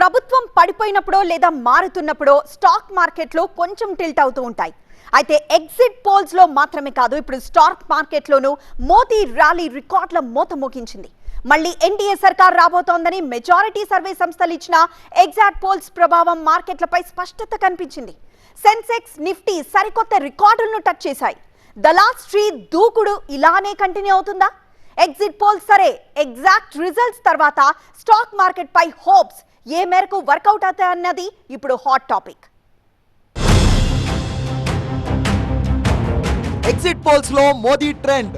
ప్రభుత్వం పడిపోయినప్పుడో లేదా మారుతున్నప్పుడో స్టాక్ మార్కెట్లో కొంచెం టిల్ట్ అవుతూ ఉంటాయి. అయితే ఎగ్జిట్ పోల్స్ లో మాత్రమే కాదు, ఇప్పుడు స్టాక్ మార్కెట్లోనూ మోదీ ర్యాలీ రికార్డుల మోత మోగించింది. మళ్ళీ ఎన్డీఏ సర్కార్ రాబోతోందని మెజారిటీ సర్వే సంస్థలు ఇచ్చిన ఎగ్జిట్ పోల్స్ ప్రభావం మార్కెట్లపై స్పష్టత కనిపించింది. సెన్సెక్స్, నిఫ్టీ సరికొత్త రికార్డులను టచ్ చేశాయి. దలాల్ స్ట్రీట్ దూకుడు ఇలానే కంటిన్యూ అవుతుందా? ఎగ్జిట్ పోల్స్ సరే, ఎగ్జాక్ట్ రిజల్ట్స్ తర్వాత స్టాక్ మార్కెట్ పై హోప్స్ ఏ మేరకు వర్కౌట్ అవుతాయన్నది ఇప్పుడు హాట్ టాపిక్. ఎగ్జిట్ పోల్స్ లో మోదీ ట్రెండ్,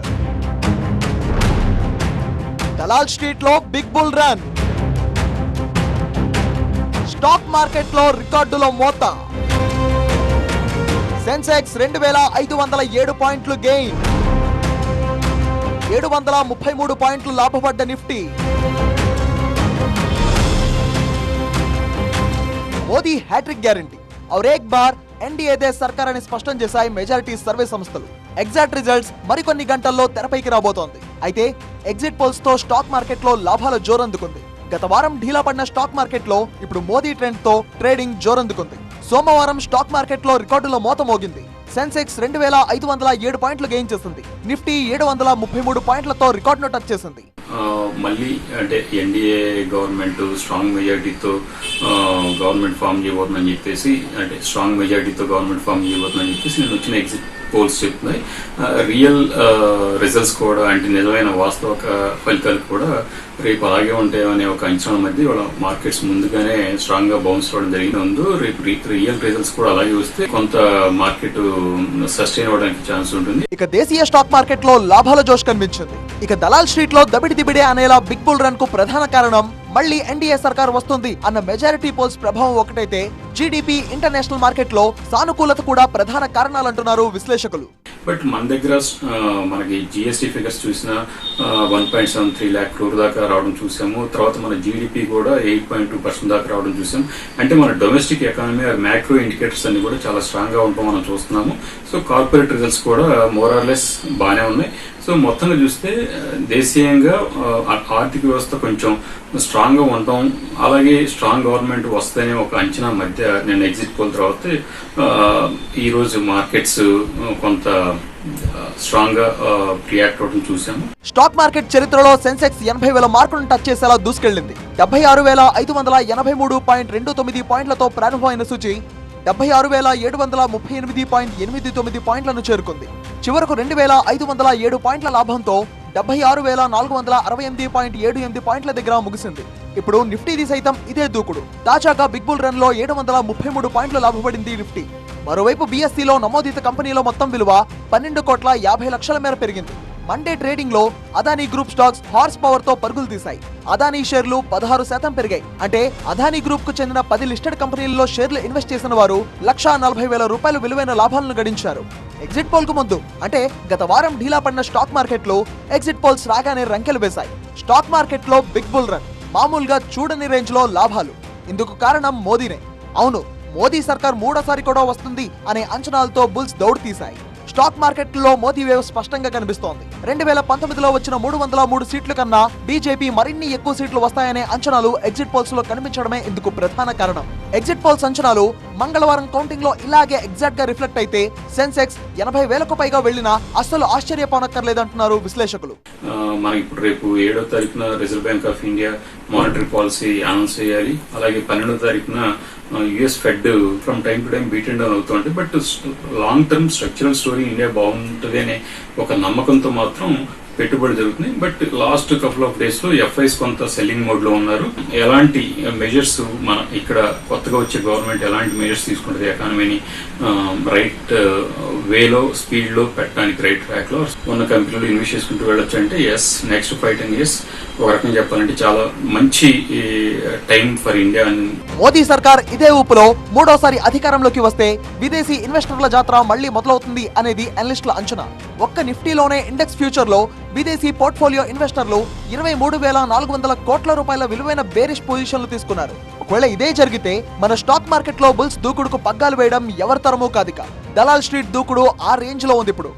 దలాల్ స్ట్రీట్ లో big bull run, stock market లో రికార్డులో మోత. సెన్సెక్స్ 2507 పాయింట్లు గెయిన్, 733 పాయింట్లు లాభపడ్డ నిఫ్టీ. మోదీ హ్యాట్రిక్ గ్యారంటీ और एक बार ఎన్డీఏదే సర్కార్ అని స్పష్టం చేశాయి మెజారిటీ సర్వే సంస్థలు. ఎగ్జాక్ట్ రిజల్ట్స్ మరికొన్ని గంటల్లో తెరపైకి రాబోతోంది. అయితే ఎగ్జిట్ పోల్స్ తో స్టాక్ మార్కెట్ లో లాభాల జోరందుకుంది. గత వారం ఢీలా పడిన స్టాక్ మార్కెట్ లో ఇప్పుడు మోదీ ట్రెండ్ తో ట్రేడింగ్ జోరందుకుంది. సోమవారం స్టాక్ మార్కెట్ లో రికార్డుల మోత మోగింది. సెన్సెక్స్ 2507 పాయింట్లు గెయిన్ చేసింది. నిఫ్టీ 733 పాయింట్లతో రికార్డును టచ్ చేసింది. మళ్ళీ అంటే ఎన్డీఏ గవర్నమెంట్ స్ట్రాంగ్ మెజారిటీతో గవర్నమెంట్ ఫామ్ చేయబోతుందని చెప్పేసి, అంటే స్ట్రాంగ్ మెజారిటీతో గవర్నమెంట్ ఫామ్ చేయబోతుందని చెప్పేసి నేను వచ్చిన ఎగ్జిట్ పోల్స్ చెప్తున్నాయి. రియల్ రిజల్ట్స్ కూడా, అంటే నిజమైన వాస్తవ ఫలితాలు కూడా రేపు అలాగే ఉంటాయనే ఒక అంచనా మధ్య వాళ్ళ మార్కెట్స్ ముందుగానే స్ట్రాంగ్ గా బౌన్స్ అవడం జరిగినందు రేపు రియల్ రిజల్ట్స్ కూడా అలాగే వస్తే కొంత మార్కెట్ సస్టైన్ అవడానికి ఛాన్స్ ఉంటుంది. ఇక దేశీయ స్టాక్ మార్కెట్ లో లాభాల జోష్ కనిపించింది. ఇక దలాల్ స్ట్రీట్ లో దబిడిదిబిడే అనేలా బిగ్ బుల్ రన్ కు ప్రధాన కారణం మళ్ళీ ఎన్డీఏ సర్కార్ వస్తుంది అన్న మెజారిటీ పోల్స్ ప్రభావం ఒకటైతే, జీడీపీ, ఇంటర్నేషనల్ మార్కెట్ లో సానుకూలత కూడా ప్రధాన కారణాలంటున్నారు విశ్లేషకులు. బట్ మన దగ్గర మనకి జిఎస్టీ ఫిగర్స్ చూసిన 1.73 lakh crore దాకా రావడం చూసాము. తర్వాత మన జీడిపి కూడా 8.2% దాకా రావడం చూసాం. అంటే మన డొమెస్టిక్ ఎకానమీ మ్యాక్రో ఇండికేటర్స్ అన్ని కూడా చాలా స్ట్రాంగ్ గా ఉంటాం మనం చూస్తున్నాము. సో కార్పొరేట్ రిజల్ట్స్ కూడా మోర్ ఆర్ లెస్ బాగానే ఉన్నాయి. సో మొత్తంగా చూస్తే దేశీయంగా ఆర్థిక వ్యవస్థ కొంచెం స్ట్రాంగ్ గా ఉంటాం, అలాగే స్ట్రాంగ్ గవర్నమెంట్ వస్తేనే ఒక అంచనా మధ్య నేను ఎగ్జిట్ పోల్ తర్వాత ఈ రోజు మార్కెట్స్ కొంత స్ట్రాంగ్ గా రియాక్ట్ అవడం చూసాము. స్టాక్ మార్కెట్ చరిత్రలో సెన్సెక్స్ 80,000 మార్కులను టచ్ చేసేలా దూసుకెళ్లింది. 76,528.29 పాయింట్లతో ప్రారంభమైన సూచి 76,738.89 పాయింట్లను చేరుకుంది. చివరకు 2,507 పాయింట్ల లాభంతో 76,468.78 పాయింట్ల దగ్గర ముగిసింది. ఇప్పుడు నిఫ్టీది సైతం ఇదే దూకుడు. తాజాగా బిగ్ బుల్ రన్ లో 733 పాయింట్లు లాభపడింది నిఫ్టీ. మరోవైపు బీఎస్సీలో నమోదిత కంపెనీల మొత్తం విలువ 12,50 లక్షల మేర పెరిగింది. మండే ట్రేడింగ్ లో Adani group stocks horse power తో పరుగులు తీశాయి. అదానీ షేర్లు 16% పెరిగాయి. అంటే అదానీ గ్రూప్ కు చెందిన 10 లిస్టెడ్ కంపెనీల్లో షేర్లు ఇన్వెస్ట్ చేసిన వారు 1,40,000 రూపాయల విలువైన లాభాలను గడించారు. ఎగ్జిట్ పోల్ కు ముందు, అంటే గత వారం ఢీలా పడిన స్టాక్ మార్కెట్ లో ఎగ్జిట్ పోల్స్ రాగానే రంకెలు వేశాయి. స్టాక్ మార్కెట్ లో బిగ్ బుల్ రన్, మామూలుగా చూడని రేంజ్ లో లాభాలు. ఇందుకు కారణం మోదీనే. అవును, మోదీ సర్కార్ మూడోసారి కూడా వస్తుంది అనే అంచనాలతో బుల్స్ దౌడు తీశాయి. స్టాక్ మార్కెట్ లో మోదీ వేవ్ స్పష్టంగా కనిపిస్తోంది. 2019లో వచ్చిన 303 సీట్ల కన్నా బీజేపీ మరిన్ని ఎక్కువ సీట్లు వస్తాయనే అంచనాలు ఎగ్జిట్ పోల్స్ లో కనిపించడమే ఇందుకు ప్రధాన కారణం. ఎగ్జిట్ పోల్స్ అంచనాలు మంగళవారం కౌంటింగ్ లో ఇలాగే ఎగ్జాక్ట్ గా రిఫ్లెక్ట్ అయితే సెన్సెక్స్ 80,000కు పైగా వెళ్లినా అస్సలు ఆశ్చర్యపోనక్కర్లేదంటున్నారు విశ్లేషకులు. మనకి ఇప్పుడు రేపు 7వ తారీఖున Reserve Bank of India monetary policy announce చేయాలి. అలాగే 12వ తారీఖున US Fed from time to time beat and down అవుతుంది. But long term structural story India బాగుంటుంది అనే ఒక నమ్మకంతో మాత్రం పెట్టుబడి జరుగుతుంది. But last couple of days లో ఎఫ్ఐస్ కొంత సెల్లింగ్ మోడ్ లో ఉన్నారు. ఎలాంటి మెజర్స్ మన ఇక్కడ కొత్తగా వచ్చే గవర్నమెంట్ ఎలాంటి మెజర్స్ తీసుకుంటుంది ఎకానమీని రైట్ వేలో, స్పీడ్ లో పెట్టడానికి, రైట్ ట్రాక్ లో ఉన్న కంపెనీలు ఇన్వెస్ట్ చేసుకుంటూ వెళ్ళొచ్చు అంటే ఎస్, నెక్స్ట్ 5-10 years ఒక రకంగా చెప్పాలంటే చాలా మంచి టైం ఫర్ ఇండియా. మోదీ సర్కార్ ఇదే ఊపులో మూడోసారి అధికారంలోకి వస్తే విదేశీ ఇన్వెస్టర్ల జాతర మళ్లీ మొదలవుతుంది అనేది అనలిస్టుల అంచనా. ఒక్క నిఫ్టీలోనే ఇండెక్స్ ఫ్యూచర్ లో విదేశీ పోర్ట్ఫోలియో ఇన్వెస్టర్లు 23,400 కోట్ల రూపాయల విలువైన బేరిష్ పొజిషన్లు తీసుకున్నారు. ఒకవేళ ఇదే జరిగితే మన స్టాక్ మార్కెట్ లో బుల్స్ దూకుడుకు పగ్గాలు వేయడం ఎవరి తరమూ కాదిక. దలాల్ స్ట్రీట్ దూకుడు ఆ రేంజ్ లో ఉంది ఇప్పుడు.